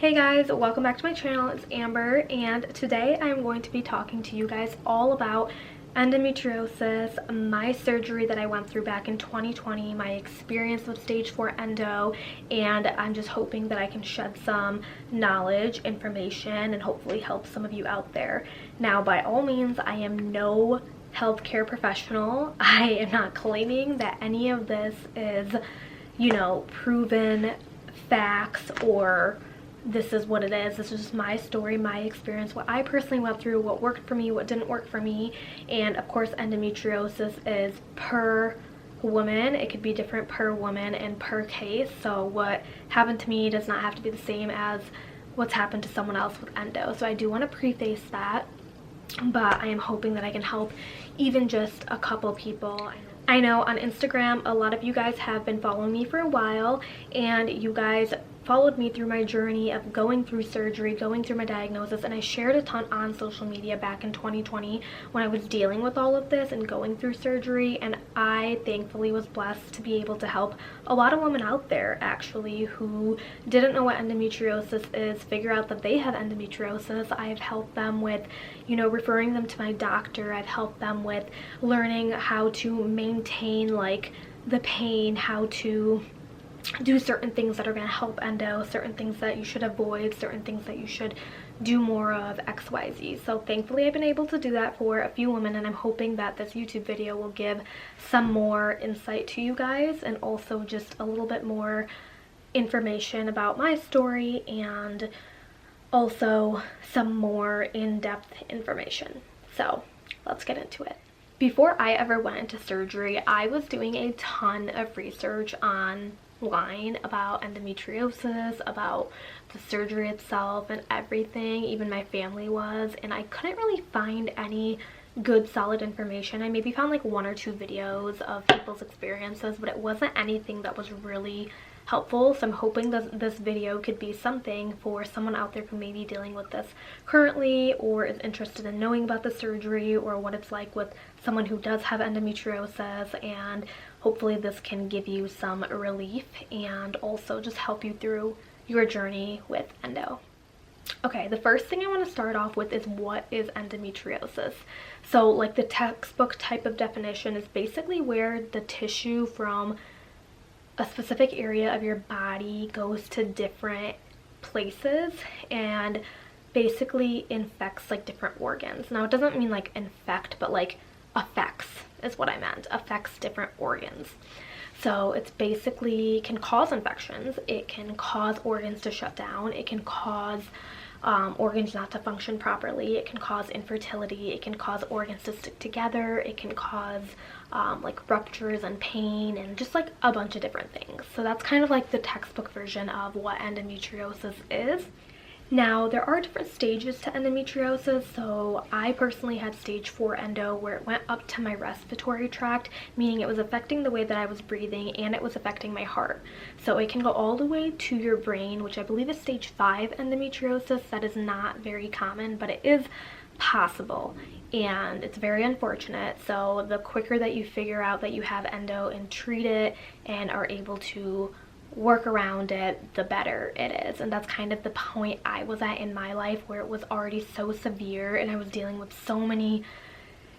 Hey guys, welcome back to my channel. It's Amber, and today I'm going to be talking to you guys all about endometriosis, my surgery that I went through back in 2020, my experience with stage 4 endo, and I'm just hoping that I can shed some knowledge, information, and hopefully help some of you out there. Now, by all means, I am no healthcare professional. I am not claiming that any of this is, proven facts or this is what it is. This is just my story, my experience, what I personally went through, what worked for me, what didn't work for me. And of course, endometriosis is per woman. It could be different per woman and per case. So what happened to me does not have to be the same as what's happened to someone else with endo. So I do want to preface that, but I am hoping that I can help even just a couple people. I know on Instagram, a lot of you guys have been following me for a while, and you guys followed me through my journey of going through surgery, going through my diagnosis, and I shared a ton on social media back in 2020 when I was dealing with all of this and going through surgery. And I thankfully was blessed to be able to help a lot of women out there actually who didn't know what endometriosis is figure out that they have endometriosis. I've helped them with, referring them to my doctor. I've helped them with learning how to maintain like the pain, how to do certain things that are going to help endo, certain things that you should avoid, certain things that you should do more of, XYZ. So thankfully I've been able to do that for a few women, and I'm hoping that this YouTube video will give some more insight to you guys and also just a little bit more information about my story and also some more in-depth information. So let's get into it. Before I ever went into surgery, I was doing a ton of research online about endometriosis, about the surgery itself and everything. Even my family was, and I couldn't really find any good solid information. I maybe found like one or two videos of people's experiences, but it wasn't anything that was really helpful. So I'm hoping that this video could be something for someone out there who may be dealing with this currently or is interested in knowing about the surgery or what it's like with someone who does have endometriosis, and hopefully this can give you some relief and also just help you through your journey with endo. Okay, the first thing I want to start off with is what is endometriosis. So like the textbook type of definition is basically where the tissue from a specific area of your body goes to different places and basically infects like different organs. Now it doesn't mean like infect, but like affects is what I meant. Affects different organs. So it's basically can cause infections. It can cause organs to shut down. It can cause organs not to function properly. It can cause infertility. It can cause organs to stick together. It can cause like ruptures and pain and just like a bunch of different things. So that's kind of like the textbook version of what endometriosis is. Now, there are different stages to endometriosis. So I personally had stage 4 endo where it went up to my respiratory tract, meaning it was affecting the way that I was breathing and it was affecting my heart. So it can go all the way to your brain, which I believe is stage 5 endometriosis. That is not very common, but it is possible and it's very unfortunate. So the quicker that you figure out that you have endo and treat it and are able to work around it, the better it is. And that's kind of the point I was at in my life, where it was already so severe and I was dealing with so many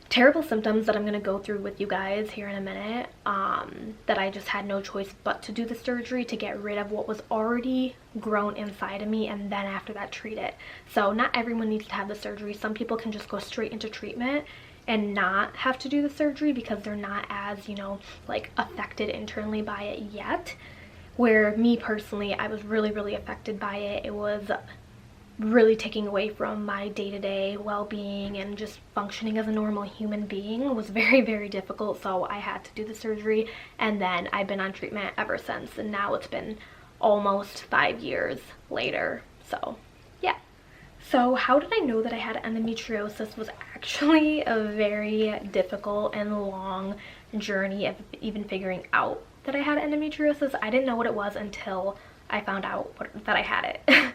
terrible symptoms that I'm going to go through with you guys here in a minute, that I just had no choice but to do the surgery to get rid of what was already grown inside of me, and then after that treat it. So not everyone needs to have the surgery. Some people can just go straight into treatment and not have to do the surgery because they're not as, like affected internally by it yet. Where me personally, I was really affected by it. It was really taking away from my day-to-day well-being and just functioning as a normal human being. It was very difficult, so I had to do the surgery, and then I've been on treatment ever since, and now it's been almost 5 years later. So yeah. So how did I know that I had endometriosis was actually a very difficult and long journey of even figuring out that I had endometriosis. I didn't know what it was until I found out that I had it.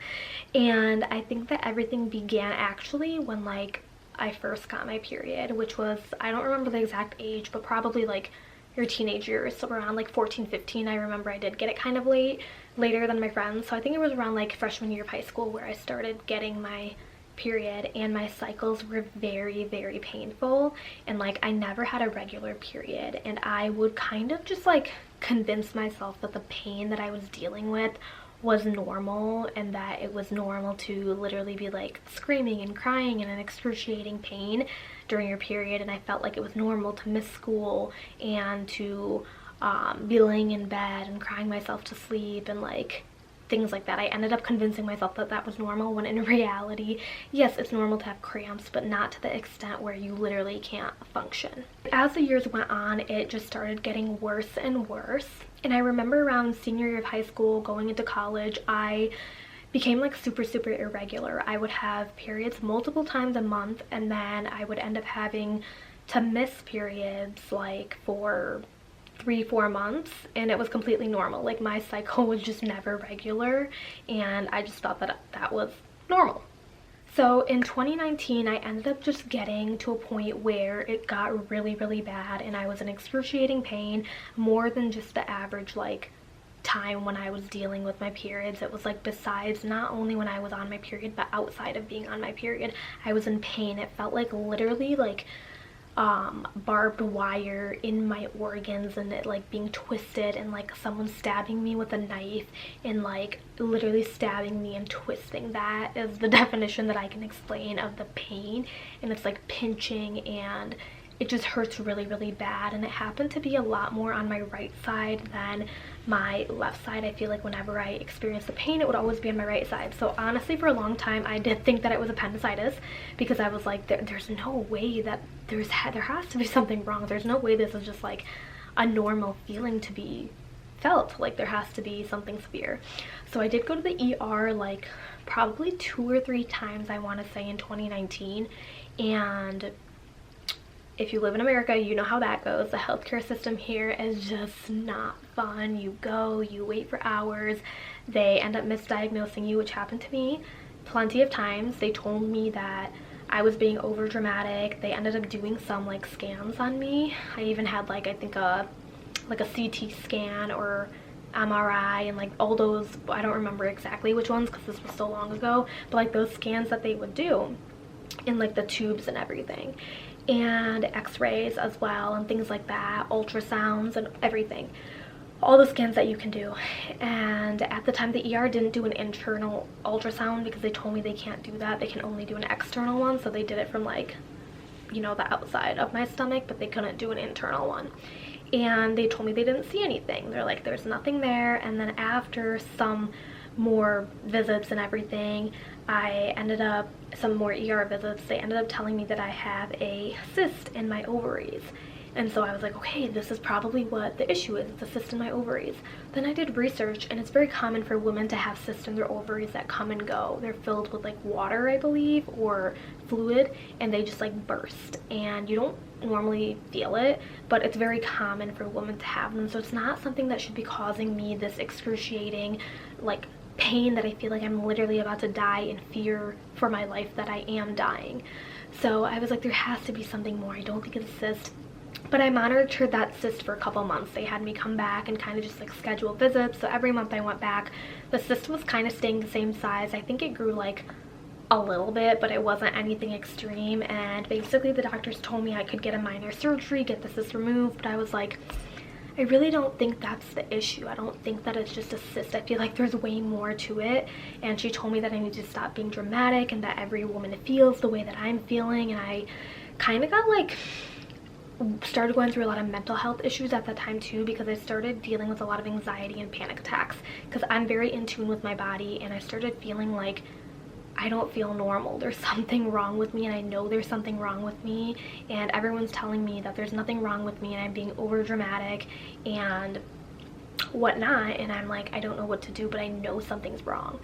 And I think that everything began actually when like I first got my period, which was, I don't remember the exact age, but probably like your teenage years. So around like 14, 15, I remember I did get it kind of later than my friends. So I think it was around like freshman year of high school where I started getting my period, and my cycles were very, very painful, and like I never had a regular period, and I would kind of just like convince myself that the pain that I was dealing with was normal, and that it was normal to literally be like screaming and crying in an excruciating pain during your period. And I felt like it was normal to miss school and to be laying in bed and crying myself to sleep and like things like that. I ended up convincing myself that that was normal, when in reality, yes, it's normal to have cramps, but not to the extent where you literally can't function. As the years went on, it just started getting worse and worse. And I remember around senior year of high school, going into college, I became like super irregular. I would have periods multiple times a month, and then I would end up having to miss periods like for 3-4 months, and it was completely normal. Like my cycle was just never regular, and I just thought that that was normal. So in 2019, I ended up just getting to a point where it got really bad, and I was in excruciating pain, more than just the average like time when I was dealing with my periods. It was like, besides not only when I was on my period, but outside of being on my period, I was in pain. It felt like literally like barbed wire in my organs, and it like being twisted, and like someone stabbing me with a knife, and like literally stabbing me and twisting. That is the definition that I can explain of the pain. And it's like pinching, and it just hurts really bad. And it happened to be a lot more on my right side than my left side. I feel like whenever I experienced the pain, it would always be on my right side. So honestly, for a long time, I did think that it was appendicitis, because I was like, there's no way that there has to be something wrong. There's no way this is just like a normal feeling to be felt. Like there has to be something severe. So I did go to the ER like probably 2 or 3 times, I want to say, in 2019. And if you live in America, you know how that goes. The healthcare system here is just not fun. You go, you wait for hours, they end up misdiagnosing you, which happened to me plenty of times. They told me that I was being over dramatic. They ended up doing some like scans on me. I even had like, I think a CT scan or MRI, and like all those, I don't remember exactly which ones because this was so long ago, but like those scans that they would do in like the tubes and everything, and x-rays as well, and things like that, ultrasounds and everything, all the scans that you can do. And at the time, the ER didn't do an internal ultrasound because they told me they can't do that. They can only do an external one. So they did it from like, you know, the outside of my stomach, but they couldn't do an internal one. And they told me they didn't see anything. They're like, there's nothing there. And then after some more visits and everything, I ended up, some more ER visits, they ended up telling me that I have a cyst in my ovaries. And so I was like, okay, this is probably what the issue is. It's a cyst in my ovaries. Then I did research, and it's very common for women to have cysts in their ovaries that come and go. They're filled with like water, I believe, or fluid, and they just like burst. And you don't normally feel it, but it's very common for women to have them. So it's not something that should be causing me this excruciating like pain that I feel like I'm literally about to die in fear for my life that I am dying. So I was like, there has to be something more. I don't think it's a cyst. But I monitored that cyst for a couple months. They had me come back and kind of just like schedule visits. So every month I went back. The cyst was kind of staying the same size. I think it grew like a little bit, but it wasn't anything extreme. And basically the doctors told me I could get a minor surgery, get the cyst removed. But I was like, I really don't think that's the issue. I don't think that it's just a cyst. I feel like there's way more to it. And she told me that I need to stop being dramatic, and that every woman feels the way that I'm feeling. And I kind of got like, started going through a lot of mental health issues at that time too, because I started dealing with a lot of anxiety and panic attacks, because I'm very in tune with my body. And I started feeling like I don't feel normal. There's something wrong with me, and I know there's something wrong with me, and everyone's telling me that there's nothing wrong with me, and I'm being over dramatic and whatnot. And I'm like, I don't know what to do, but I know something's wrong.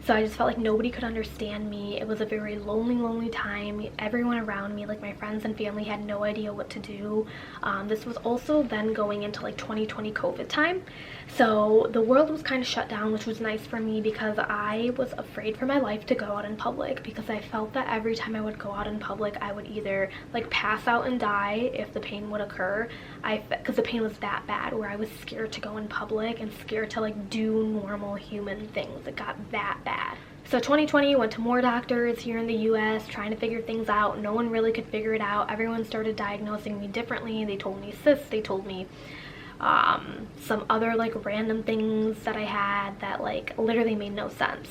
So I just felt like nobody could understand me. It was a very lonely time. Everyone around me, like my friends and family, had no idea what to do. This was also then going into like 2020 COVID time. So the world was kind of shut down, which was nice for me because I was afraid for my life to go out in public, because I felt that every time I would go out in public, I would either like pass out and die if the pain would occur. Because the pain was that bad, where I was scared to go in public and scared to like do normal human things. It got that bad. So 2020, went to more doctors here in the US trying to figure things out. No one really could figure it out. Everyone started diagnosing me differently. They told me cysts, they told me some other like random things that I had that like literally made no sense.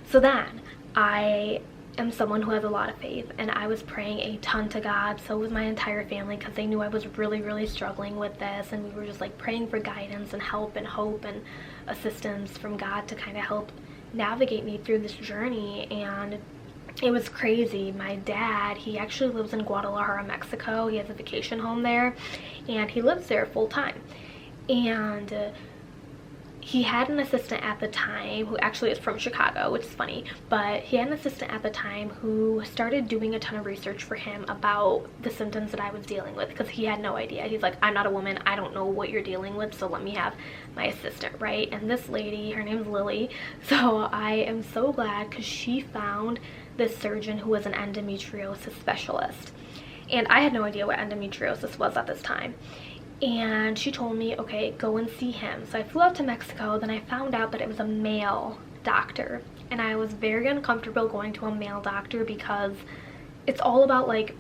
So then I am someone who has a lot of faith, and I was praying a ton to God. So was my entire family, because they knew I was really struggling with this, and we were just like praying for guidance and help and hope and assistance from God to kind of help navigate me through this journey. And it was crazy. My dad, he actually lives in Guadalajara, Mexico. He has a vacation home there, and he lives there full time. And he had an assistant at the time who actually is from Chicago, which is funny, but he had an assistant at the time who started doing a ton of research for him about the symptoms that I was dealing with, because he had no idea. He's like, I'm not a woman, I don't know what you're dealing with, so let me have my assistant, right? And this lady, her name's Lily, so I am so glad, because she found this surgeon who was an endometriosis specialist. And I had no idea what endometriosis was at this time. And she told me, okay, go and see him. So I flew out to Mexico. Then I found out that it was a male doctor, and I was very uncomfortable going to a male doctor, because it's all about like,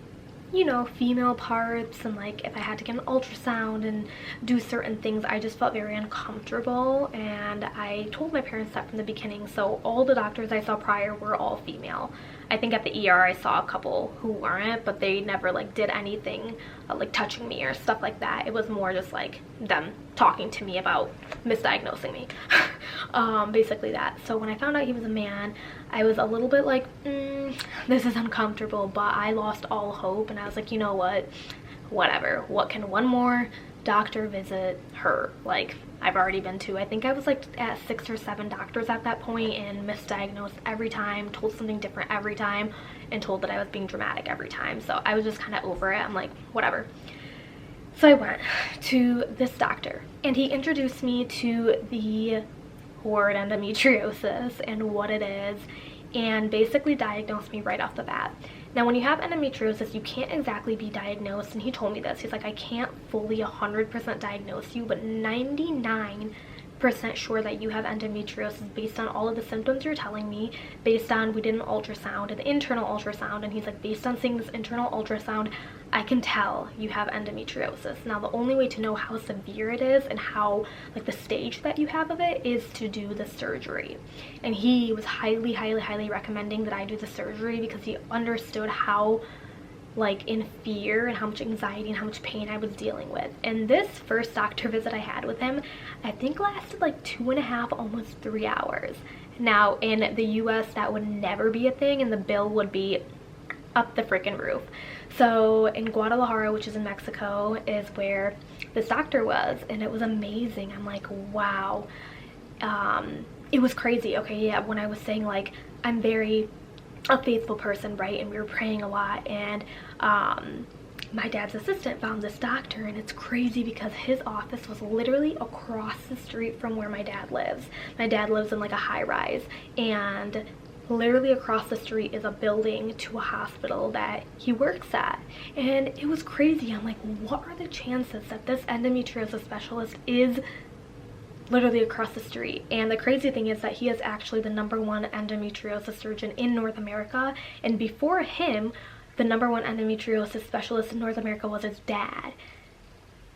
you know, female parts, and like if I had to get an ultrasound and do certain things, I just felt very uncomfortable. And I told my parents that from the beginning. So all the doctors I saw prior were all female. I think at the ER I saw a couple who weren't, but they never like did anything like touching me or stuff like that. It was more just like them talking to me about misdiagnosing me. Basically that. So when I found out he was a man, I was a little bit like, this is uncomfortable, but I lost all hope, and I was like, you know what, whatever, what can one more doctor visit hurt? Like, I've already been to, I think I was like at 6 or 7 doctors at that point, and misdiagnosed every time, told something different every time, and told that I was being dramatic every time. So I was just kind of over it. I'm like, whatever. So I went to this doctor, and he introduced me to the word endometriosis and what it is, and basically diagnosed me right off the bat. Now, when you have endometriosis, you can't exactly be diagnosed, and he told me this. He's like, I can't fully 100% diagnose you, but 99% sure that you have endometriosis based on all of the symptoms you're telling me, based on, we did an ultrasound, an internal ultrasound, and he's like, based on seeing this internal ultrasound, I can tell you have endometriosis. Now, the only way to know how severe it is and how, like, the stage that you have of it is to do the surgery. And he was highly recommending that I do the surgery, because he understood how, like, in fear and how much anxiety and how much pain I was dealing with. And this first doctor visit I had with him, I think lasted like 2.5, almost 3 hours. Now, in the US, that would never be a thing, and the bill would be up the freaking roof. So in Guadalajara, which is in Mexico, is where this doctor was, and it was amazing. I'm like, wow. It was crazy. Okay, yeah, when I was saying, like, I'm very a faithful person, right, and we were praying a lot, and my dad's assistant found this doctor, and it's crazy because his office was literally across the street from where my dad lives. My dad lives in like a high-rise, and literally across the street is a building to a hospital that he works at. And it was crazy. I'm like, what are the chances that this endometriosis specialist is literally across the street? And the crazy thing is that he is actually the #1 endometriosis surgeon in North America, and before him, the #1 endometriosis specialist in North America was his dad,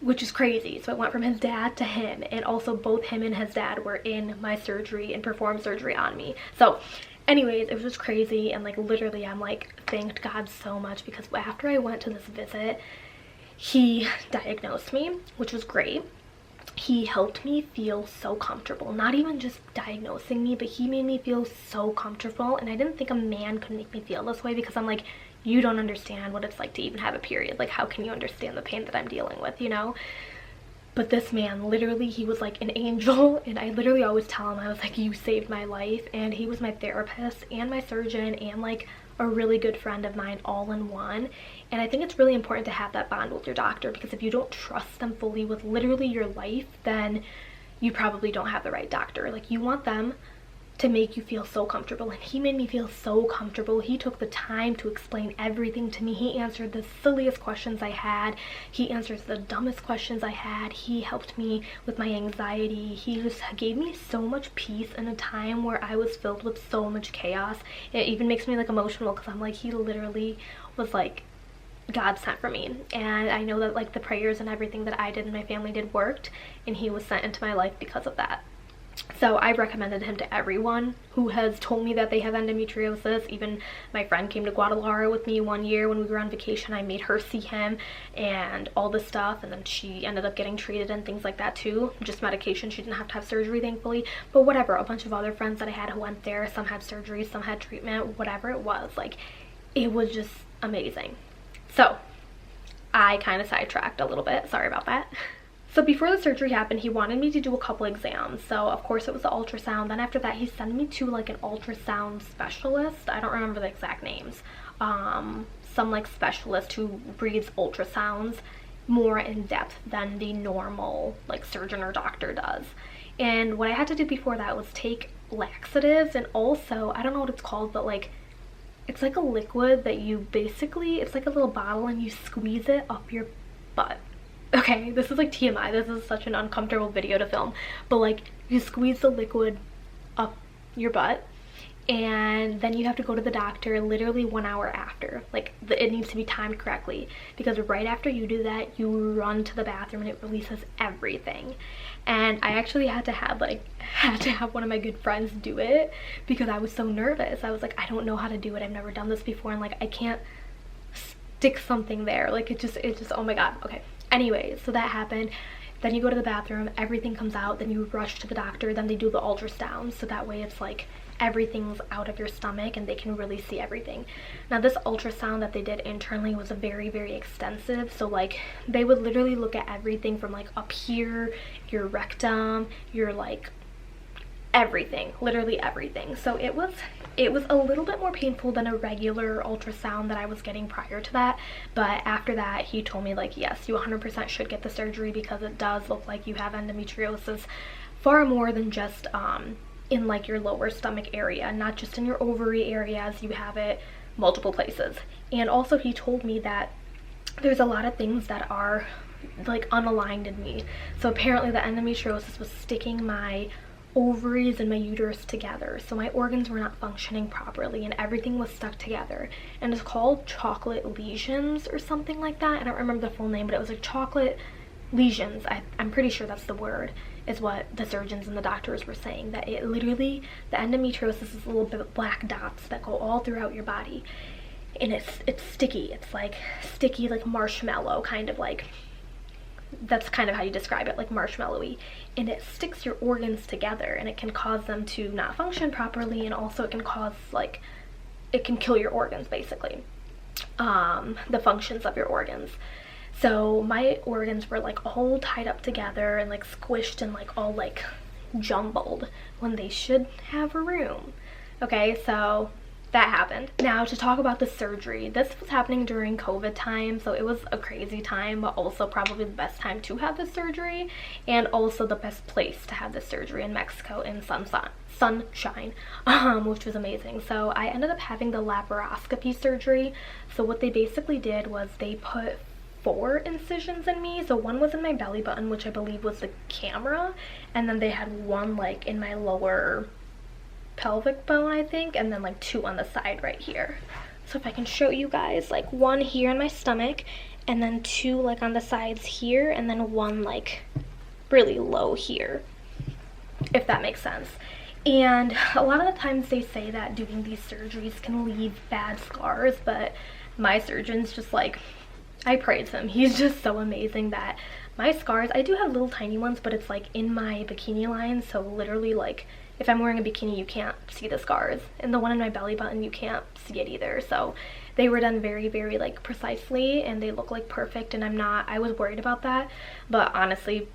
which is crazy. So it went from his dad to him, and also both him and his dad were in my surgery and performed surgery on me. So anyways, it was just crazy, and like literally I'm like, thanked God so much, because after I went to this visit, he diagnosed me, which was great. He helped me feel so comfortable, not even just diagnosing me, but he made me feel so comfortable. And I didn't think a man could make me feel this way, because I'm like, you don't understand what it's like to even have a period. Like, how can you understand the pain that I'm dealing with, you know? But this man, literally, he was like an angel, and I literally always tell him, I was like, you saved my life. And he was my therapist and my surgeon and like a really good friend of mine all in one. And I think it's really important to have that bond with your doctor, because if you don't trust them fully with literally your life, then you probably don't have the right doctor. Like, you want them to make you feel so comfortable, and he made me feel so comfortable. He took the time to explain everything to me. He answered the silliest questions I had. He answered the dumbest questions I had. He helped me with my anxiety. He just gave me so much peace in a time where I was filled with so much chaos. It even makes me like emotional, because I'm like, he literally was like God sent for me. And I know that like the prayers and everything that I did and my family did worked, and he was sent into my life because of that. So I recommended him to everyone who has told me that they have endometriosis. Even my friend came to Guadalajara with me one year when we were on vacation. I made her see him and all this stuff, and then she ended up getting treated and things like that too. Just medication. She didn't have to have surgery, thankfully. But whatever, a bunch of other friends that I had who went there, some had surgery, some had treatment, whatever it was, like, it was just amazing. So I kind of sidetracked a little bit. Sorry about that. So before the surgery happened, he wanted me to do a couple exams. So of course it was the ultrasound. Then after that, he sent me to like an ultrasound specialist. I don't remember the exact names. Some like specialist who reads ultrasounds more in depth than the normal like surgeon or doctor does. And what I had to do before that was take laxatives, and also, I don't know what it's called, but like, it's like a liquid that you basically, it's like a little bottle and you squeeze it up your butt. Okay, this is like TMI. This is such an uncomfortable video to film. But like, you squeeze the liquid up your butt, and then you have to go to the doctor literally 1 hour after. Like, it needs to be timed correctly, because right after you do that, you run to the bathroom and it releases everything. And I actually had to have one of my good friends do it, because I was so nervous. I was like, I don't know how to do it. I've never done this before, and like, I can't stick something there. Like, it just, oh my god. Okay. Anyways, so that happened. Then you go to the bathroom, everything comes out, then you rush to the doctor, then they do the ultrasound, so that way it's like everything's out of your stomach and they can really see everything. Now, this ultrasound that they did internally was very, very extensive. So like, they would literally look at everything from like up here, your rectum, your like everything, literally everything. So it was a little bit more painful than a regular ultrasound that I was getting prior to that. But after that, he told me like, yes, you 100% should get the surgery, because it does look like you have endometriosis far more than just in like your lower stomach area, not just in your ovary areas. You have it multiple places. And also, he told me that there's a lot of things that are like unaligned in me. So apparently the endometriosis was sticking my ovaries and my uterus together, so my organs were not functioning properly and everything was stuck together. And it's called chocolate lesions or something like that. I don't remember the full name, but it was like chocolate lesions. I'm pretty sure that's the word, is what the surgeons and the doctors were saying, that it literally, the endometriosis is little bit of black dots that go all throughout your body, and it's sticky. It's like sticky, like marshmallow, kind of like, that's kind of how you describe it, like marshmallowy. And it sticks your organs together, and it can cause them to not function properly, and also it can cause like, it can kill your organs basically, the functions of your organs. So my organs were like all tied up together and like squished and like all like jumbled when they should have room. Okay, so that happened. Now, to talk about the surgery, this was happening during COVID time, so it was a crazy time, but also probably the best time to have the surgery, and also the best place to have the surgery in Mexico, in sunshine, which was amazing. So I ended up having the laparoscopy surgery. So what they basically did was they put 4 incisions in me. So one was in my belly button, which I believe was the camera, and then they had one like in my lower pelvic bone, I think, and then like 2 on the side right here. So if I can show you guys, like 1 here in my stomach, and then 2 like on the sides here, and then 1 like really low here, if that makes sense. And a lot of the times they say that doing these surgeries can leave bad scars, but my surgeon's just like, I praise him. He's just so amazing that my scars, I do have little tiny ones, but it's like in my bikini line, so literally like if I'm wearing a bikini, you can't see the scars. And the one in my belly button, you can't see it either. So they were done very, very like precisely, and they look like perfect, and I was worried about that. But honestly,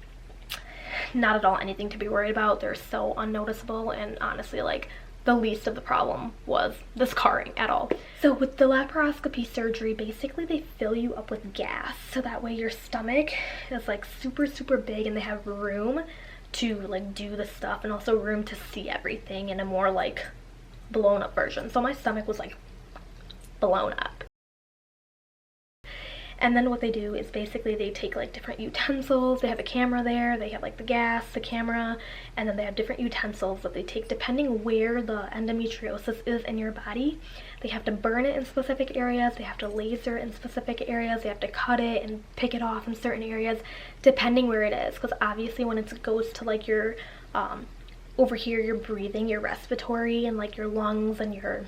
not at all anything to be worried about. They're so unnoticeable, and honestly, like, the least of the problem was the scarring at all. So with the laparoscopy surgery, basically they fill you up with gas, so that way your stomach is like super, super big, and they have room to like do the stuff, and also room to see everything in a more like blown up version. So my stomach was like blown up. And then what they do is basically they take like different utensils. They have a camera there, they have like the gas, the camera, and then they have different utensils that they take depending where the endometriosis is in your body. They have to burn it in specific areas, they have to laser in specific areas, they have to cut it and pick it off in certain areas depending where it is, because obviously when it goes to like your over here, your breathing, your respiratory, and like your lungs and your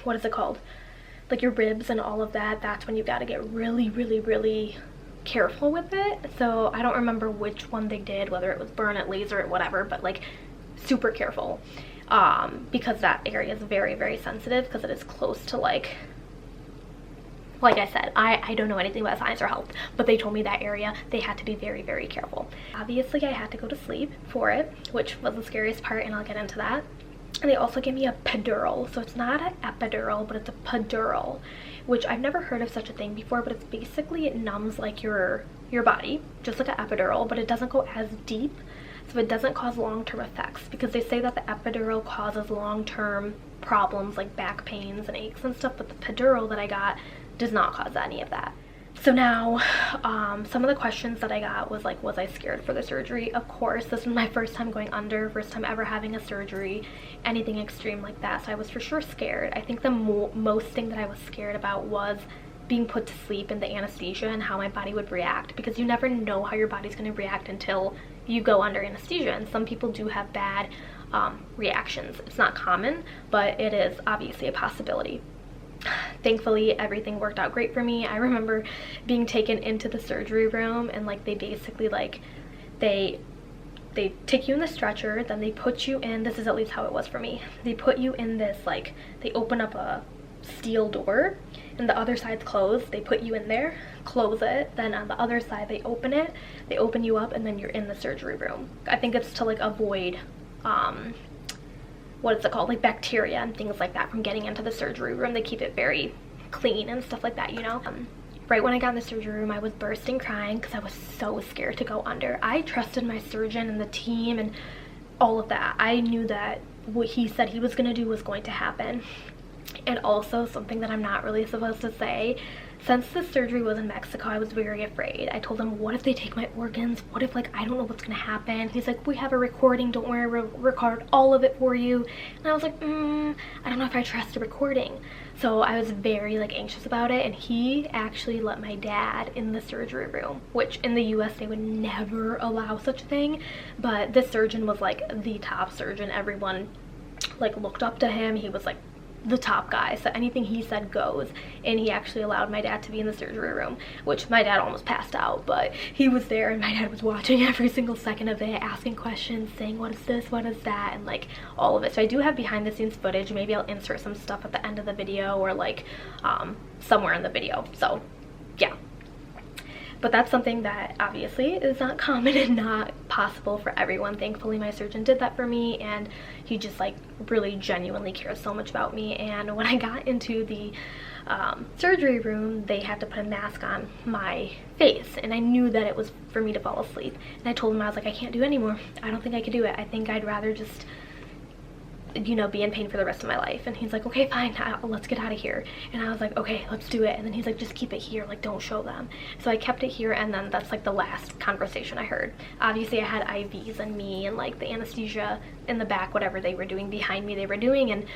what is it called, like your ribs and all of that, that's when you got to get really, really, really careful with it. So I don't remember which one they did, whether it was burn it, laser it, whatever, but like super careful, because that area is very, very sensitive, because it is close to like I said, I don't know anything about science or health, but they told me that area they had to be very, very careful. Obviously I had to go to sleep for it, which was the scariest part, and I'll get into that. And they also gave me a pedural. So it's not an epidural, but it's a pedural, which I've never heard of such a thing before, but it's basically, it numbs like your body, just like an epidural, but it doesn't go as deep, so it doesn't cause long-term effects, because they say that the epidural causes long-term problems like back pains and aches and stuff, but the pedural that I got does not cause any of that. So now, some of the questions that I got was like, was I scared for the surgery? Of course, this was my first time going under, first time ever having a surgery, anything extreme like that, so I was for sure scared. I think the most thing that I was scared about was being put to sleep in the anesthesia and how my body would react, because you never know how your body's going to react until you go under anesthesia, and some people do have bad reactions. It's not common, but it is obviously a possibility. Thankfully everything worked out great for me. I remember being taken into the surgery room, and like they basically like they take you in the stretcher, then they put you in, this is at least how it was for me, they put you in this, like they open up a steel door and the other side's closed, they put you in there, close it, then on the other side they open it, they open you up, and then you're in the surgery room. I think it's to like avoid what is it called, like bacteria and things like that from getting into the surgery room. They keep it very clean and stuff like that, you know. Right when I got in the surgery room, I was bursting crying because I was so scared to go under. I trusted my surgeon and the team and all of that. I knew that what he said he was going to do was going to happen. And also, something that I'm not really supposed to say, since the surgery was in Mexico, I was very afraid. I told him, what if they take my organs? What if, like, I don't know what's gonna happen? He's like, we have a recording, don't worry, we'll record all of it for you. And I was like, I don't know if I trust a recording. So I was very, like, anxious about it, and he actually let my dad in the surgery room, which in the US they would never allow such a thing, but this surgeon was, like, the top surgeon. Everyone, like, looked up to him. He was, like, the top guy, so anything he said goes, and he actually allowed my dad to be in the surgery room, which my dad almost passed out, but he was there, and my dad was watching every single second of it, asking questions, saying what is this, what is that, and like all of it. So I do have behind the scenes footage. Maybe I'll insert some stuff at the end of the video, or like somewhere in the video. So yeah, but that's something that obviously is not common and not possible for everyone. Thankfully my surgeon did that for me, and he just like really genuinely cares so much about me. And when I got into the surgery room, they had to put a mask on my face, and I knew that it was for me to fall asleep. And I told him, I was like, I can't do it anymore. I don't think I could do it. I think I'd rather just, you know, be in pain for the rest of my life. And he's like, okay, fine, let's get out of here. And I was like, okay, let's do it. And then he's like, just keep it here, like don't show them. So I kept it here, and then that's like the last conversation I heard. Obviously I had IVs and me, and like the anesthesia in the back, whatever they were doing behind me, they were doing, and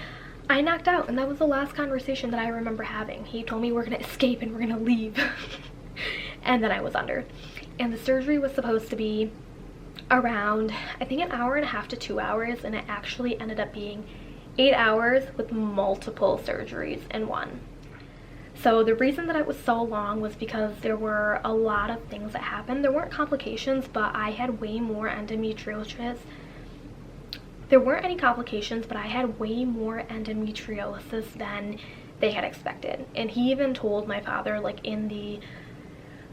I knocked out, and that was the last conversation that I remember having. He told me we're gonna escape and we're gonna leave. And then I was under. And the surgery was supposed to be around, I think, 1.5 hours to 2 hours, and it actually ended up being 8 hours with multiple surgeries in one. So the reason that it was so long was because there were a lot of things that happened. There weren't complications, but I had way more endometriosis. There weren't any complications, but I had way more endometriosis than they had expected. And he even told my father, like in the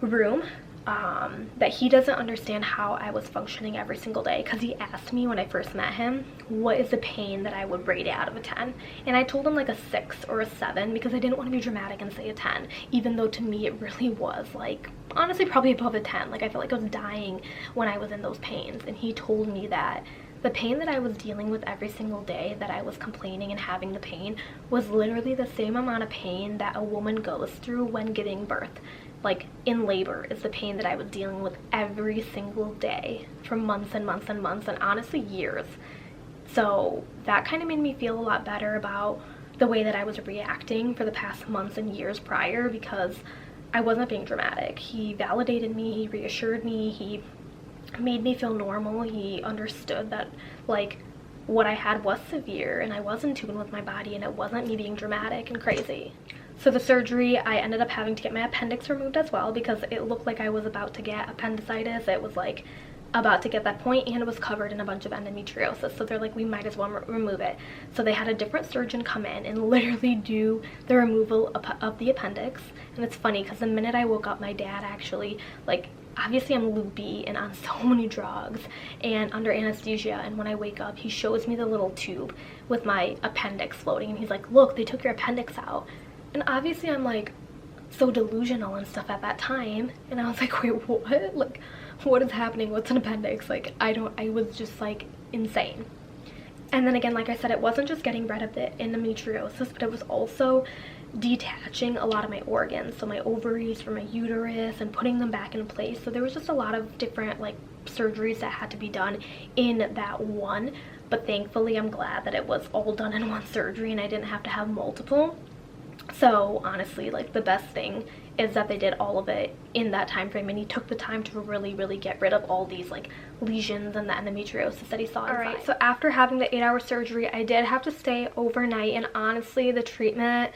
room that he doesn't understand how I was functioning every single day, because he asked me when I first met him, what is the pain that I would rate it out of a 10? And I told him like a 6 or a 7, because I didn't want to be dramatic and say a 10, even though to me it really was like, honestly, probably above a 10. Like, I felt like I was dying when I was in those pains. And he told me that the pain that I was dealing with every single day, that I was complaining and having the pain, was literally the same amount of pain that a woman goes through when giving birth. Like, in labor is the pain that I was dealing with every single day for months and months and months, and honestly years. So that kind of made me feel a lot better about the way that I was reacting for the past months and years prior, because I wasn't being dramatic. He validated me, he reassured me, he made me feel normal. He understood that like what I had was severe and I was in tune with my body, and it wasn't me being dramatic and crazy. So the surgery, I ended up having to get my appendix removed as well, because it looked like I was about to get appendicitis. It was like about to get that point, and it was covered in a bunch of endometriosis. So they're like, we might as well remove it. So they had a different surgeon come in and literally do the removal of the appendix. And it's funny because the minute I woke up, my dad actually, like, obviously I'm loopy and on so many drugs and under anesthesia, and when I wake up, he shows me the little tube with my appendix floating, and he's like, look, they took your appendix out. And obviously I'm like so delusional and stuff at that time, and I was like, wait, what? Like, what is happening? What's an appendix? Like, I was just like insane. And then again, like I said, it wasn't just getting rid of the endometriosis, but it was also detaching a lot of my organs, so my ovaries from my uterus, and putting them back in place. So there was just a lot of different like surgeries that had to be done in that one, but thankfully I'm glad that it was all done in one surgery and I didn't have to have multiple. So honestly, like, the best thing is that they did all of it in that time frame, and he took the time to really get rid of all these like lesions and the endometriosis that he saw inside. Alright, so after having the 8-hour surgery, I did have to stay overnight, and honestly the treatment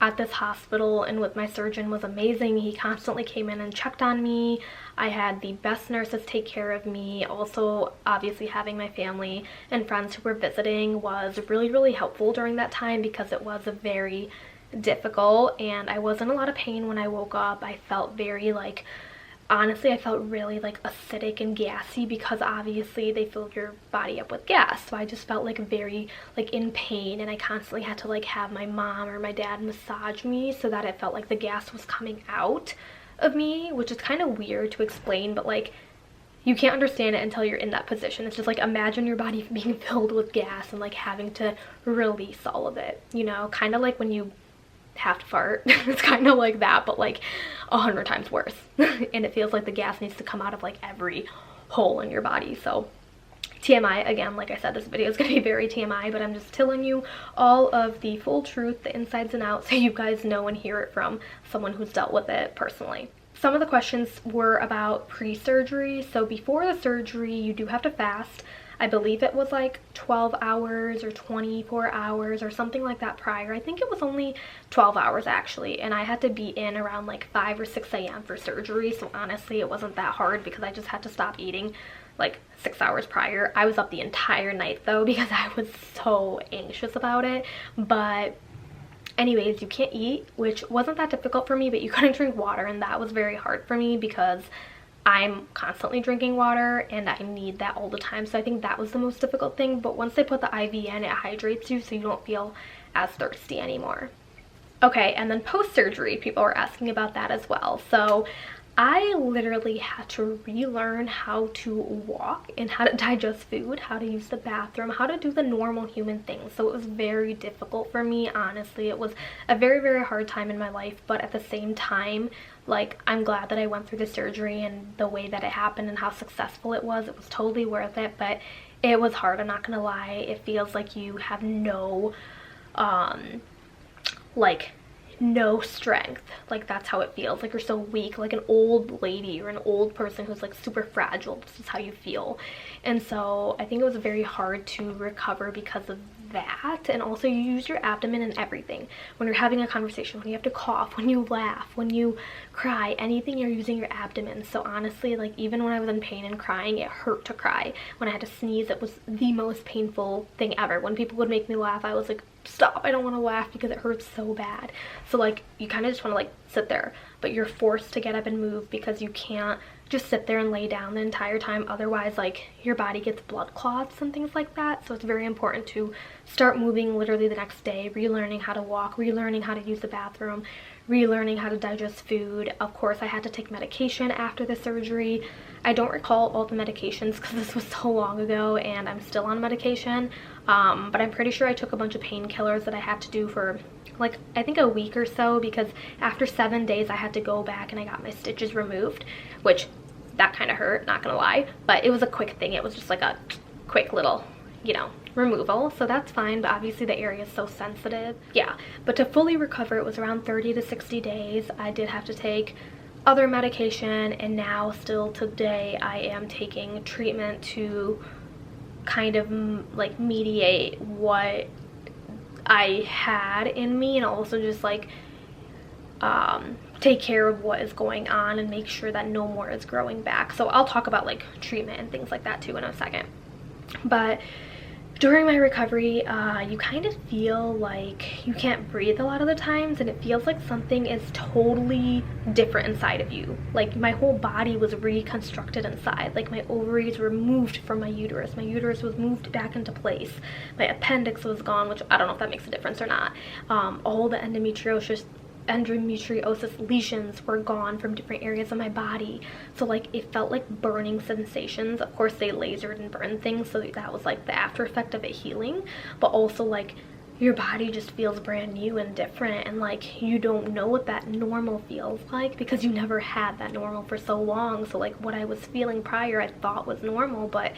at this hospital and with my surgeon was amazing. He constantly came in and checked on me. I had the best nurses take care of me. Also, obviously having my family and friends who were visiting was really helpful during that time, because it was a very difficult, and I was in a lot of pain when I woke up. I felt very like, honestly, I felt really like acidic and gassy, because obviously they fill your body up with gas. So I just felt like very like in pain, and I constantly had to like have my mom or my dad massage me so that it felt like the gas was coming out of me, which is kind of weird to explain, but like, you can't understand it until you're in that position. It's just like, imagine your body being filled with gas and like having to release all of it, you know, kind of like when you have to fart. It's kind of like that, but like 100 times worse. And it feels like the gas needs to come out of like every hole in your body. So TMI, again, like I said, this video is going to be very TMI, but I'm just telling you all of the full truth, the insides and outs, so you guys know and hear it from someone who's dealt with it personally. Some of the questions were about pre-surgery. So before the surgery, you do have to fast. I believe it was like 12 hours or 24 hours or something like that prior. I think it was only 12 hours actually, and I had to be in around like 5 or 6 a.m. for surgery. So honestly, it wasn't that hard, because I just had to stop eating like 6 hours prior. I was up the entire night though, because I was so anxious about it. But anyways, you can't eat, which wasn't that difficult for me, but you couldn't drink water, and that was very hard for me because I'm constantly drinking water and I need that all the time. So I think that was the most difficult thing. But once they put the IV in, it hydrates you so you don't feel as thirsty anymore. Okay, and then post-surgery, people were asking about that as well. So I literally had to relearn how to walk and how to digest food, how to use the bathroom, how to do the normal human things. So it was very difficult for me, honestly. It was a very hard time in my life, but at the same time, like, I'm glad that I went through the surgery and the way that it happened and how successful it was. It was totally worth it, but it was hard, I'm not gonna lie. It feels like you have no no strength. Like, that's how it feels. Like, you're so weak, like an old lady or an old person who's like super fragile. This is how you feel. And so I think it was very hard to recover because of that. And also, you use your abdomen in everything. When you're having a conversation, when you have to cough, when you laugh, when you cry, anything, you're using your abdomen. So honestly, like, even when I was in pain and crying, it hurt to cry. When I had to sneeze, it was the most painful thing ever. When people would make me laugh, I was like, stop, I don't want to laugh because it hurts so bad. So like you kind of just want to like sit there, but you're forced to get up and move because you can't just sit there and lay down the entire time. Otherwise, like, your body gets blood clots and things like that. So it's very important to start moving literally the next day, relearning how to walk, relearning how to use the bathroom, relearning how to digest food. Of course, I had to take medication after the surgery. I don't recall all the medications because this was so long ago and I'm still on medication, but I'm pretty sure I took a bunch of painkillers that I had to do for like I think a week or so, because after 7 days I had to go back and I got my stitches removed, which that kind of hurt, not gonna lie, but it was a quick thing. It was just like a quick little, you know, removal, so that's fine, but obviously the area is so sensitive. Yeah, but to fully recover it was around 30 to 60 days. I did have to take other medication, and now still today I am taking treatment to kind of like mediate what I had in me, and also just like take care of what is going on and make sure that no more is growing back. So I'll talk about like treatment and things like that too in a second. But during my recovery, you kind of feel like you can't breathe a lot of the times, and it feels like something is totally different inside of you. Like my whole body was reconstructed inside. Like my ovaries were moved from my uterus was moved back into place, my appendix was gone, which I don't know if that makes a difference or not. All the endometriosis lesions were gone from different areas of my body. So like it felt like burning sensations. Of course they lasered and burned things, so that was like the after effect of it healing, but also like your body just feels brand new and different, and like you don't know what that normal feels like because you never had that normal for so long. So like what I was feeling prior I thought was normal, but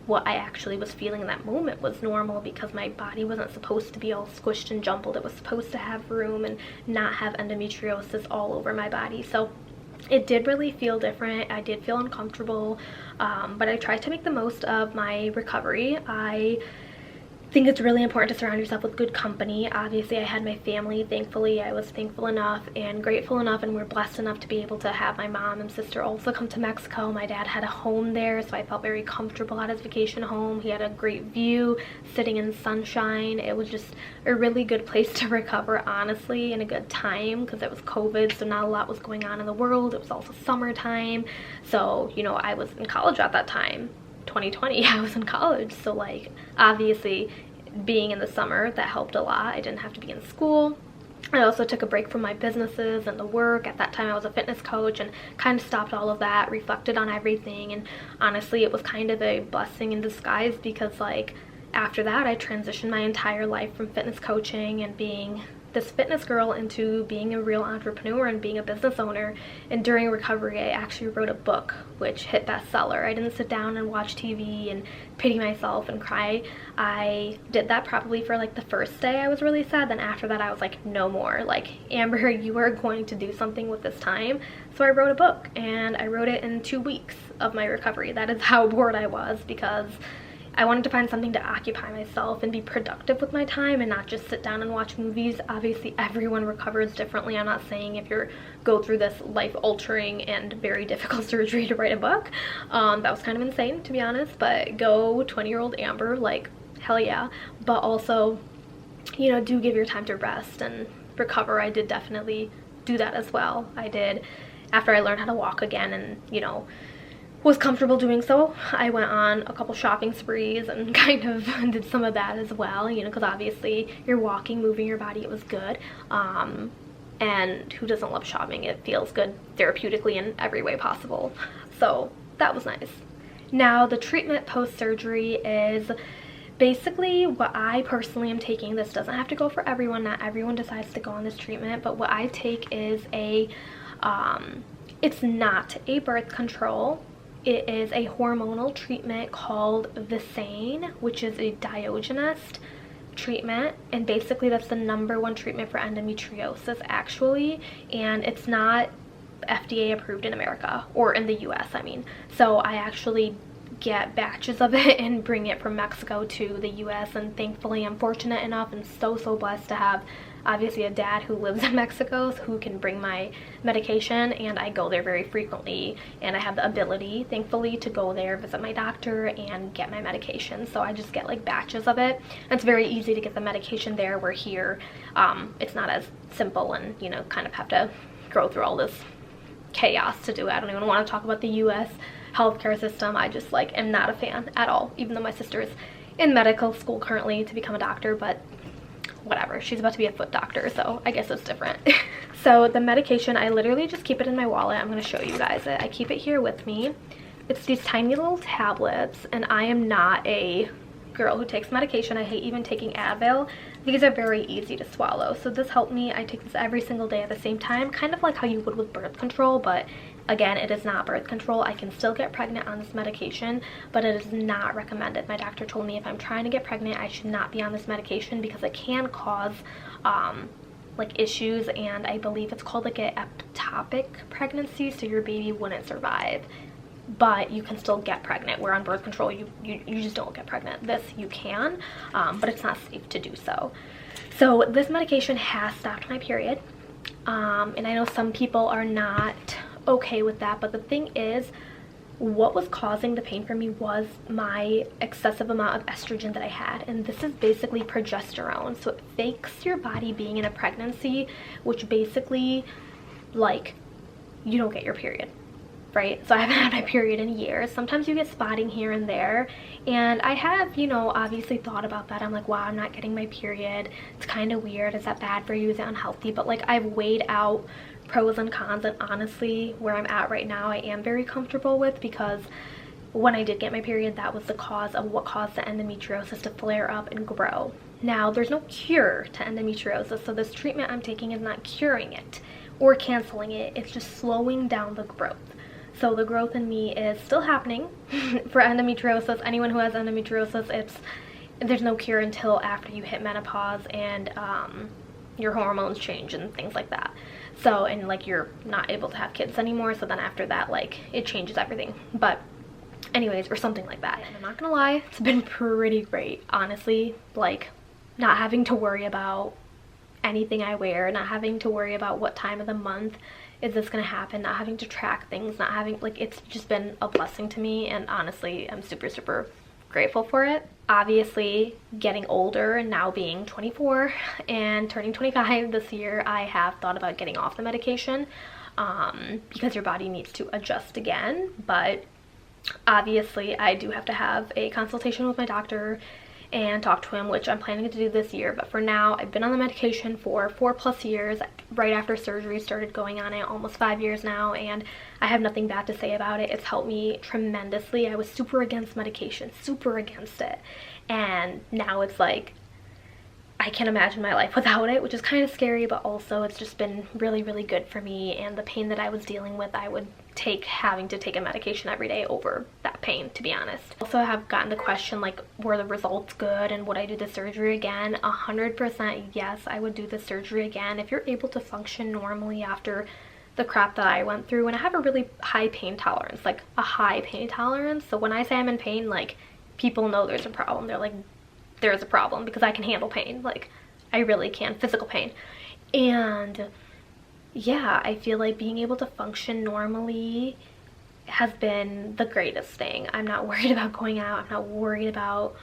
what I actually was feeling in that moment was normal because my body wasn't supposed to be all squished and jumbled. It was supposed to have room and not have endometriosis all over my body. So it did really feel different. I did feel uncomfortable, but I tried to make the most of my recovery. I think it's really important to surround yourself with good company. Obviously I had my family. Thankfully I was thankful enough and grateful enough, and we're blessed enough to be able to have my mom and sister also come to Mexico. My dad had a home there, so I felt very comfortable at his vacation home. He had a great view, sitting in sunshine. It was just a really good place to recover, honestly, and a good time because it was COVID, so not a lot was going on in the world. It was also summertime, so you know, I was in college at that time. 2020, I was in college, so like obviously being in the summer, that helped a lot. I didn't have to be in school. I also took a break from my businesses and the work. At that time I was a fitness coach and kind of stopped all of that, reflected on everything, and honestly it was kind of a blessing in disguise because like after that I transitioned my entire life from fitness coaching and being this fitness girl into being a real entrepreneur and being a business owner. And during recovery I actually wrote a book which hit bestseller. I didn't sit down and watch TV and pity myself and cry. I did that probably for like the first day. I was really sad. Then after that I was like, no more. Like, Amber, you are going to do something with this time. So I wrote a book, and I wrote it in 2 weeks of my recovery. That is how bored I was, because I wanted to find something to occupy myself and be productive with my time and not just sit down and watch movies. Obviously everyone recovers differently. I'm not saying if you go through this life-altering and very difficult surgery to write a book. That was kind of insane, to be honest, but go 20-year-old Amber, like hell yeah. But also, you know, do give your time to rest and recover. I did definitely do that as well. I did, after I learned how to walk again and, you know, was comfortable doing so, I went on a couple shopping sprees and kind of did some of that as well, you know, because obviously you're walking, moving your body. It was good, and who doesn't love shopping? It feels good therapeutically in every way possible, so that was nice. Now the treatment post-surgery is basically what I personally am taking. This doesn't have to go for everyone. Not everyone decides to go on this treatment, but what I take is a it's not a birth control. It is a hormonal treatment called Visane, which is a Diogenes treatment, and basically that's the #1 treatment for endometriosis actually, and it's not FDA approved in America, or in the US I mean. So I actually get batches of it and bring it from Mexico to the US. And thankfully I'm fortunate enough and so blessed to have obviously a dad who lives in Mexico who can bring my medication, and I go there very frequently, and I have the ability thankfully to go there, visit my doctor, and get my medication. So I just get like batches of it, and it's very easy to get the medication there, where here it's not as simple, and you know, kind of have to go through all this chaos to do it. I don't even want to talk about the US healthcare system. I just like am not a fan at all, even though my sister is in medical school currently to become a doctor, but whatever, she's about to be a foot doctor, so I guess it's different. So the medication, I literally just keep it in my wallet. I'm going to show you guys it. I keep it here with me. It's these tiny little tablets, and I am not a girl who takes medication. I hate even taking Advil. These are very easy to swallow, so this helped me. I take this every single day at the same time, kind of like how you would with birth control, but again, it is not birth control. I can still get pregnant on this medication, but it is not recommended. My doctor told me if I'm trying to get pregnant, I should not be on this medication because it can cause like issues, and I believe it's called like an ectopic pregnancy, so your baby wouldn't survive, but you can still get pregnant, where on birth control you just don't get pregnant. This you can, but it's not safe to do so. So this medication has stopped my period, and I know some people are not okay with that, but the thing is, what was causing the pain for me was my excessive amount of estrogen that I had, and this is basically progesterone. So it fakes your body being in a pregnancy, which basically, like, you don't get your period, right? So I haven't had my period in years. Sometimes you get spotting here and there, and I have, you know, obviously thought about that. I'm like, wow, I'm not getting my period. It's kind of weird. Is that bad for you? Is it unhealthy? But like, I've weighed out pros and cons, and honestly, where I'm at right now, I am very comfortable with, because when I did get my period, that was the cause of what caused the endometriosis to flare up and grow. Now, there's no cure to endometriosis, so this treatment I'm taking is not curing it or canceling it. It's just slowing down the growth. So the growth in me is still happening. For endometriosis, anyone who has endometriosis, there's no cure until after you hit menopause and your hormones change and things like that. So, and like you're not able to have kids anymore, so then after that, like, it changes everything. But anyways, or something like that. And I'm not gonna lie, it's been pretty great, honestly. Like, not having to worry about anything I wear, not having to worry about what time of the month is this gonna happen, not having to track things, not having, like, it's just been a blessing to me, and honestly, I'm super grateful for it. Obviously, getting older and now being 24 and turning 25 this year, I have thought about getting off the medication because your body needs to adjust again. But obviously, I do have to have a consultation with my doctor and talk to him, which I'm planning to do this year. But for now, I've been on the medication for 4+ years. Right after surgery, started going on it, almost 5 years now, and I have nothing bad to say about it. It's helped me tremendously. I was super against medication, super against it, and now it's like I can't imagine my life without it, which is kind of scary, but also it's just been really good for me. And the pain that I was dealing with, I would take having to take a medication every day over that pain, to be honest. Also, I have gotten the question, like, were the results good and would I do the surgery again? 100% yes, I would do the surgery again. If you're able to function normally after the crap that I went through, and I have a really high pain tolerance, like a high pain tolerance. So when I say I'm in pain, like, people know there's a problem. They're like, there's a problem, because I can handle pain. Like, I really can, physical pain. And yeah, I feel like being able to function normally has been the greatest thing. I'm not worried about going out. I'm not worried about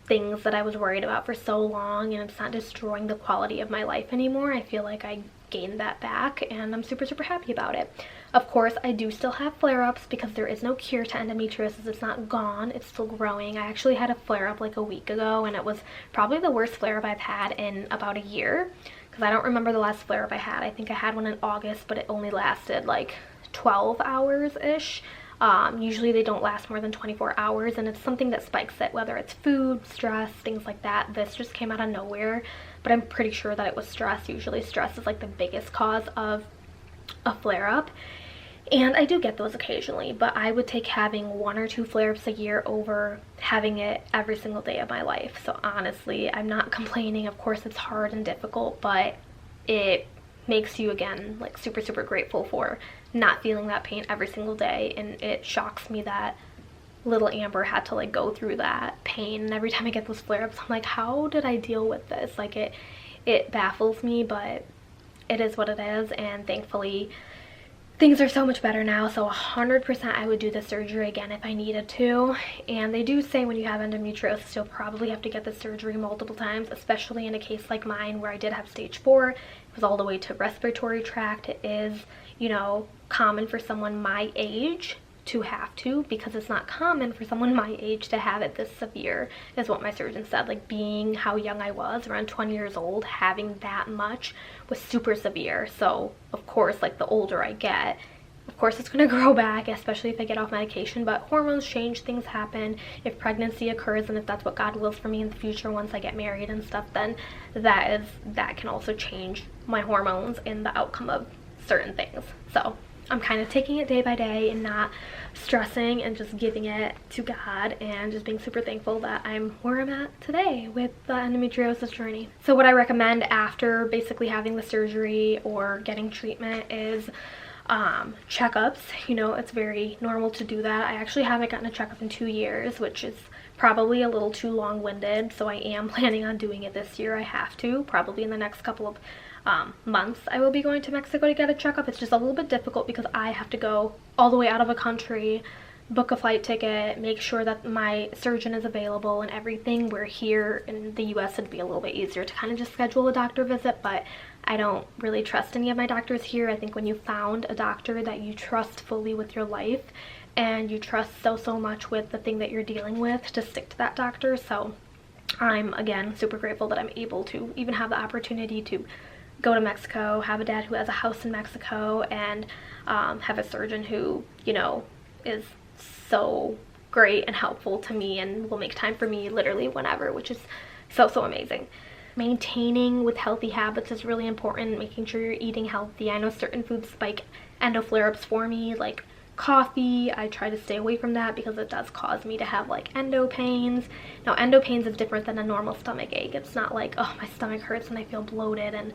things that I was worried about for so long, and it's not destroying the quality of my life anymore. I feel like I gained that back, and I'm super happy about it. Of course, I do still have flare-ups because there is no cure to endometriosis. It's not gone, it's still growing. I actually had a flare-up like a week ago, and it was probably the worst flare-up I've had in about a year, because I don't remember the last flare-up I had. I think I had one in August, but it only lasted like 12 hours-ish. Usually they don't last more than 24 hours, and it's something that spikes it, whether it's food, stress, things like that. This just came out of nowhere, but I'm pretty sure that it was stress. Usually stress is like the biggest cause of a flare-up, and I do get those occasionally, but I would take having 1 or 2 flare-ups a year over having it every single day of my life. So honestly, I'm not complaining. Of course, it's hard and difficult, but it makes you, again, like super grateful for not feeling that pain every single day. And it shocks me that little Amber had to like go through that pain, and every time I get those flare-ups, I'm like, how did I deal with this? Like it baffles me, but it is what it is, and thankfully things are so much better now. So 100% I would do the surgery again if I needed to. And they do say when you have endometriosis, you'll probably have to get the surgery multiple times, especially in a case like mine where I did have stage 4. It was all the way to respiratory tract. It is, you know, common for someone my age to have to, because it's not common for someone my age to have it this severe, is what my surgeon said. Like, being how young I was, around 20 years old, having that much was super severe. So of course, like, the older I get, of course it's going to grow back, especially if I get off medication. But hormones change, things happen. If pregnancy occurs, and if that's what God wills for me in the future once I get married and stuff, then that can also change my hormones and the outcome of certain things. So I'm kind of taking it day by day and not stressing, and just giving it to God, and just being super thankful that I'm where I'm at today with the endometriosis journey. So what I recommend after basically having the surgery or getting treatment is checkups. You know, it's very normal to do that. I actually haven't gotten a checkup in 2 years, which is probably a little too long-winded, so I am planning on doing it this year. I have to, probably in the next couple of months. I will be going to Mexico to get a checkup. It's just a little bit difficult because I have to go all the way out of a country, book a flight ticket, make sure that my surgeon is available and everything. Where here in the US it'd be a little bit easier to kind of just schedule a doctor visit, but I don't really trust any of my doctors here. I think when you found a doctor that you trust fully with your life, and you trust so much with the thing that you're dealing with, to stick to that doctor. So I'm, again, super grateful that I'm able to even have the opportunity to go to Mexico, have a dad who has a house in Mexico, and have a surgeon who, you know, is so great and helpful to me and will make time for me literally whenever, which is so amazing. Maintaining with healthy habits is really important, making sure you're eating healthy. I know certain foods spike endo flare-ups for me, like coffee. I try to stay away from that because it does cause me to have like endo pains. Now, endo pains is different than a normal stomach ache. It's not like, oh, my stomach hurts and I feel bloated and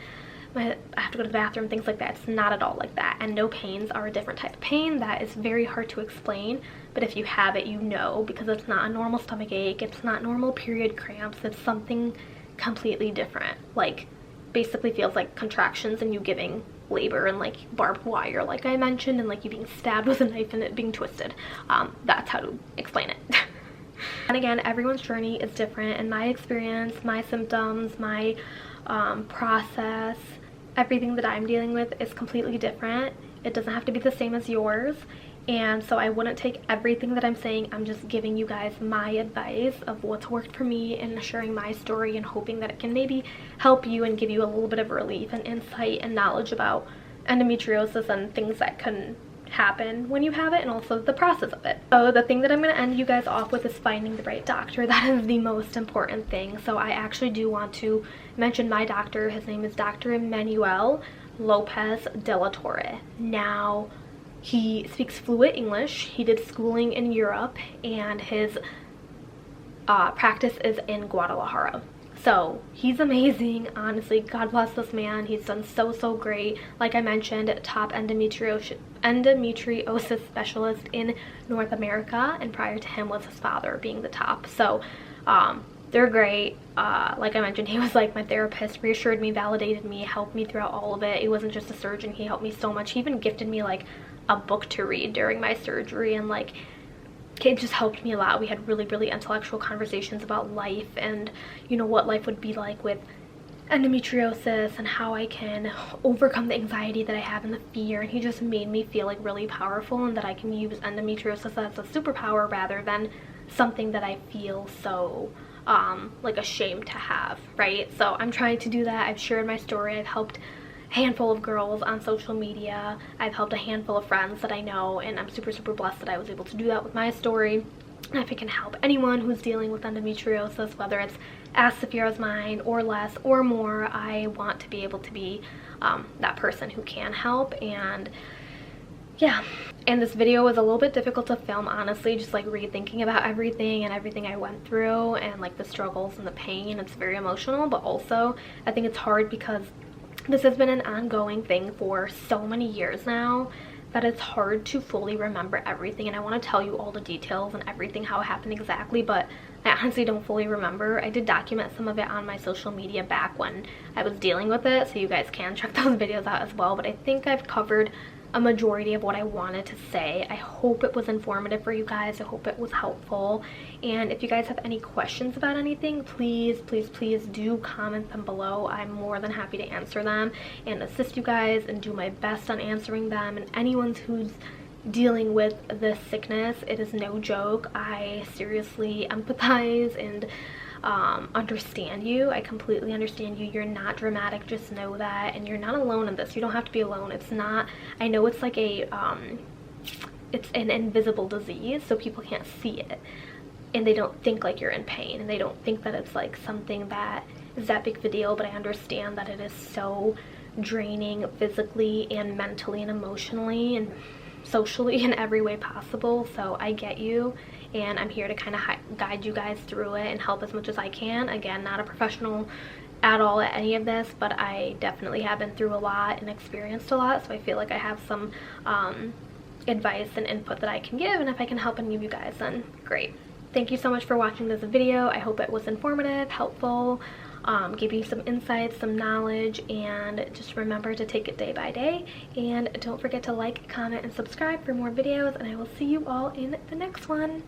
I have to go to the bathroom, things like that. It's not at all like that. Endo pains are a different type of pain that is very hard to explain, but if you have it, you know, because it's not a normal stomach ache, it's not normal period cramps, it's something completely different. Like, basically feels like contractions and you giving labor, and like barbed wire, like I mentioned, and like you being stabbed with a knife and it being twisted. That's how to explain it. And again, everyone's journey is different, and my experience, my symptoms, my process, everything that I'm dealing with is completely different. It doesn't have to be the same as yours, and so I wouldn't take everything that I'm saying. I'm just giving you guys my advice of what's worked for me and sharing my story, and hoping that it can maybe help you and give you a little bit of relief and insight and knowledge about endometriosis and things that can happen when you have it, and also the process of it. So the thing that I'm going to end you guys off with is finding the right doctor. That is the most important thing. So I actually do want to mention my doctor. His name is Dr. Emmanuel Lopez de la Torre. Now, he speaks fluent English. He did schooling in Europe, and his practice is in Guadalajara. So he's amazing, honestly. God bless this man. He's done so great. Like I mentioned, top endometriosis specialist in North America, and prior to him was his father being the top. So they're great. Like I mentioned, he was like my therapist, reassured me, validated me, helped me throughout all of it. He wasn't just a surgeon, he helped me so much. He even gifted me like a book to read during my surgery, and like it just helped me a lot. We had really intellectual conversations about life, and you know, what life would be like with endometriosis and how I can overcome the anxiety that I have and the fear. And he just made me feel like really powerful, and that I can use endometriosis as a superpower rather than something that I feel so like ashamed to have, right? So I'm trying to do that. I've shared my story. I've helped a handful of girls on social media. I've helped a handful of friends that I know, and I'm super blessed that I was able to do that with my story. And if it can help anyone who's dealing with endometriosis, whether it's as severe as mine or less or more, I want to be able to be that person who can help. And yeah, and this video was a little bit difficult to film, honestly, just like rethinking about everything and everything I went through, and like the struggles and the pain. It's very emotional, but also I think it's hard because this has been an ongoing thing for so many years now, that it's hard to fully remember everything, and I want to tell you all the details and everything, how it happened exactly, but I honestly don't fully remember. I did document some of it on my social media back when I was dealing with it, so you guys can check those videos out as well, but I think I've covered a majority of what I wanted to say. I hope it was informative for you guys. I hope it was helpful. And if you guys have any questions about anything, please, please, please do comment them below. I'm more than happy to answer them and assist you guys and do my best on answering them. And anyone who's dealing with this sickness, it is no joke. I seriously empathize and understand you. I completely understand you. You're not dramatic, just know that, and you're not alone in this. You don't have to be alone. It's not, I know it's like a it's an invisible disease, so people can't see it, and they don't think like you're in pain, and they don't think that it's like something that is that big of a deal, but I understand that it is so draining physically and mentally and emotionally and socially in every way possible. So I get you, and I'm here to kind of guide you guys through it and help as much as I can. Again, not a professional at all at any of this, but I definitely have been through a lot and experienced a lot, so I feel like I have some advice and input that I can give, and if I can help any of you guys, then great. Thank you so much for watching this video. I hope it was informative, helpful, give you some insights, some knowledge, and just remember to take it day by day, and don't forget to like, comment, and subscribe for more videos, and I will see you all in the next one.